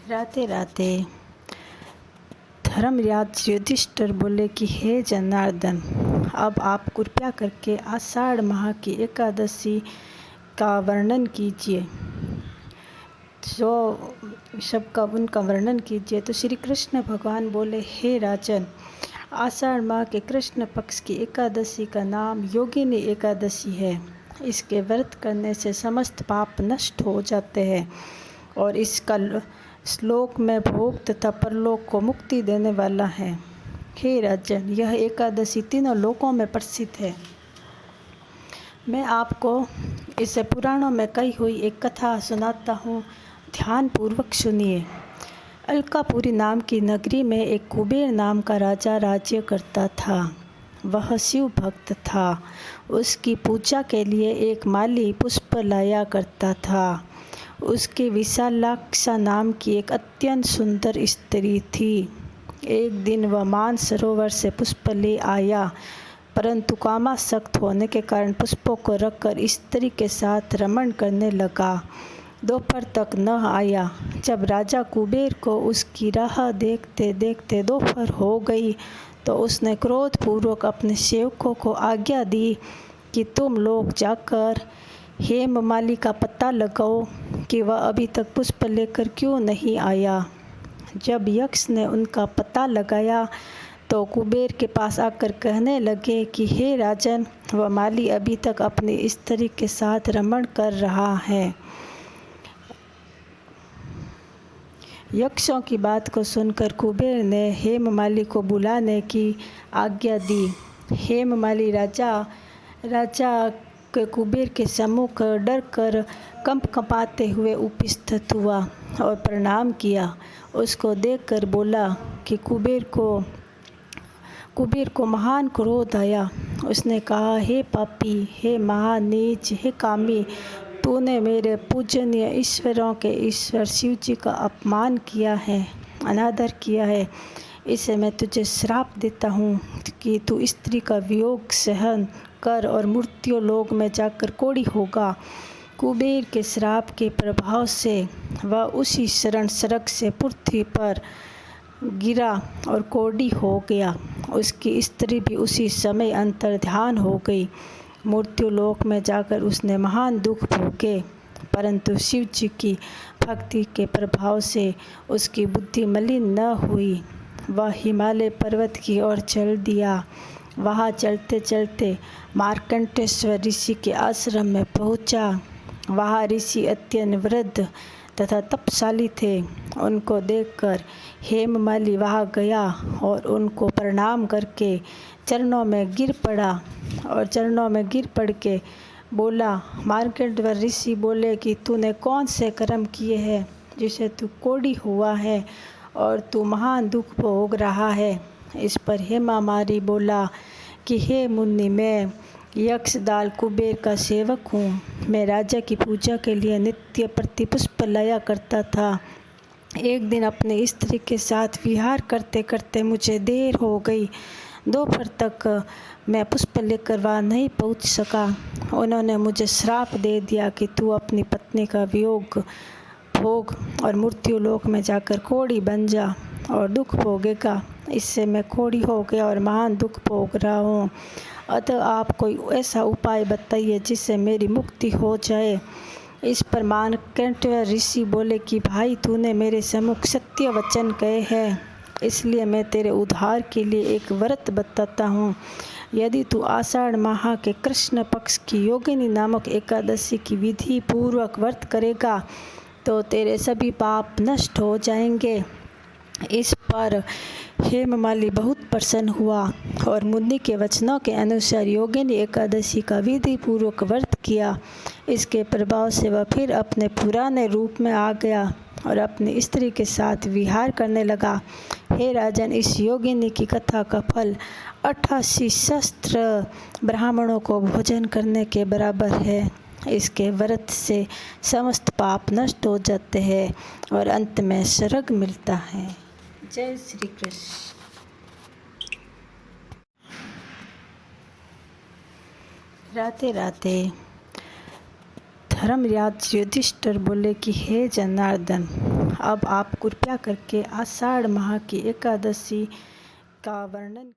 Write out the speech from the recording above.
राते राते धर्मराज युधिष्ठिर बोले कि हे जनार्दन, अब आप कृपया करके आषाढ़ माह की एकादशी का वर्णन कीजिए। जो सबका उनका वर्णन कीजिए। तो श्री कृष्ण भगवान बोले, हे राजन, आषाढ़ माह के कृष्ण पक्ष की एकादशी का नाम योगिनी एकादशी है। इसके व्रत करने से समस्त पाप नष्ट हो जाते हैं और इसका श्लोक में भोग तथा परलोक को मुक्ति देने वाला है। हे राजन, यह एकादशी तीनों लोकों में प्रसिद्ध है। मैं आपको इसे पुराणों में कही हुई एक कथा सुनाता हूँ, ध्यान पूर्वक सुनिए। अलकापुरी नाम की नगरी में एक कुबेर नाम का राजा राज्य करता था। वह शिव भक्त था। उसकी पूजा के लिए एक माली पुष्प लाया करता था। उसकी विशालाक्षा नाम की एक अत्यंत सुंदर स्त्री थी। एक दिन वह मानसरोवर से पुष्प ले आया, परंतु कामासक्त होने के कारण पुष्पों को रखकर स्त्री के साथ रमण करने लगा। दोपहर तक न आया। जब राजा कुबेर को उसकी राह देखते देखते दोपहर हो गई तो उसने क्रोधपूर्वक अपने सेवकों को आज्ञा दी कि तुम लोग जाकर हेममाली का पता लगाओ कि वह अभी तक पुष्प लेकर क्यों नहीं आया। जब यक्ष ने उनका पता लगाया तो कुबेर के पास आकर कहने लगे कि हे राजन, वह माली अभी तक अपनी स्त्री के साथ रमण कर रहा है। यक्षों की बात को सुनकर कुबेर ने हेममाली को बुलाने की आज्ञा दी। हेममाली राजा के कुबेर के सम्मुख डर कर कंपकंपाते हुए उपस्थित हुआ और प्रणाम किया। उसको देखकर बोला कि कुबेर को महान क्रोध आया। उसने कहा, हे पापी, हे महानीच, हे कामी, तूने मेरे पूजनीय ईश्वरों के ईश्वर शिव जी का अपमान किया है, अनादर किया है। इसे मैं तुझे श्राप देता हूँ कि तू स्त्री का वियोग सहन कर और मृत्यु लोक में जाकर कोढ़ी होगा। कुबेर के श्राप के प्रभाव से वह उसी क्षण सड़क से पृथ्वी पर गिरा और कोढ़ी हो गया। उसकी स्त्री भी उसी समय अंतर्ध्यान हो गई। मृत्यु लोक में जाकर उसने महान दुख भोगे, परंतु शिव जी की भक्ति के प्रभाव से उसकी बुद्धि मलिन न हुई। वह हिमालय पर्वत की ओर चल दिया। वहाँ चलते चलते मार्कंडेश्वर ऋषि के आश्रम में पहुँचा। वहाँ ऋषि अत्यंत वृद्ध तथा तपशाली थे। उनको देखकर हेममाली वहाँ गया और उनको प्रणाम करके चरणों में गिर पड़ा और चरणों में गिर पड़ के बोला, मार्कंडेय ऋषि बोले कि तूने कौन से कर्म किए हैं जिसे तू कोढ़ी हुआ है और तू महान दुख भोग रहा है। इस पर हेममाली बोला कि हे मुनि, मैं यक्षदाल कुबेर का सेवक हूँ। मैं राजा की पूजा के लिए नित्य प्रति पुष्प लाया करता था। एक दिन अपनी स्त्री के साथ विहार करते करते मुझे देर हो गई। दोपहर तक मैं पुष्प लेकर वहाँ नहीं पहुँच सका। उन्होंने मुझे श्राप दे दिया कि तू अपनी पत्नी का वियोग भोग और मृत्यु लोक में जाकर कोढ़ी बन जा और दुख भोगेगा। इससे मैं कोढ़ी हो गया और महान दुख भोग रहा हूँ। अतः आप कोई ऐसा उपाय बताइए जिससे मेरी मुक्ति हो जाए। इस पर मार्कंडेय ऋषि बोले कि भाई, तूने मेरे सम्मुख सत्य वचन कहे हैं, इसलिए मैं तेरे उद्धार के लिए एक व्रत बताता हूँ। यदि तू आषाढ़ माह के कृष्ण पक्ष की योगिनी नामक एकादशी की विधि पूर्वक व्रत करेगा तो तेरे सभी पाप नष्ट हो जाएंगे। इस पर हेममाली बहुत प्रसन्न हुआ और मुनि के वचनों के अनुसार योगिनी एकादशी का विधि पूर्वक व्रत किया। इसके प्रभाव से वह फिर अपने पुराने रूप में आ गया और अपनी स्त्री के साथ विहार करने लगा। हे राजन, इस योगिनी की कथा का फल 88 सहस्त्र ब्राह्मणों को भोजन करने के बराबर है। इसके व्रत से समस्त पाप नष्ट हो जाते हैं और अंत में स्वर्ग मिलता है। जय श्री कृष्ण। राते राते धर्मराज युधिष्ठिर बोले कि हे जनार्दन, अब आप कृपया करके आषाढ़ माह की एकादशी का वर्णन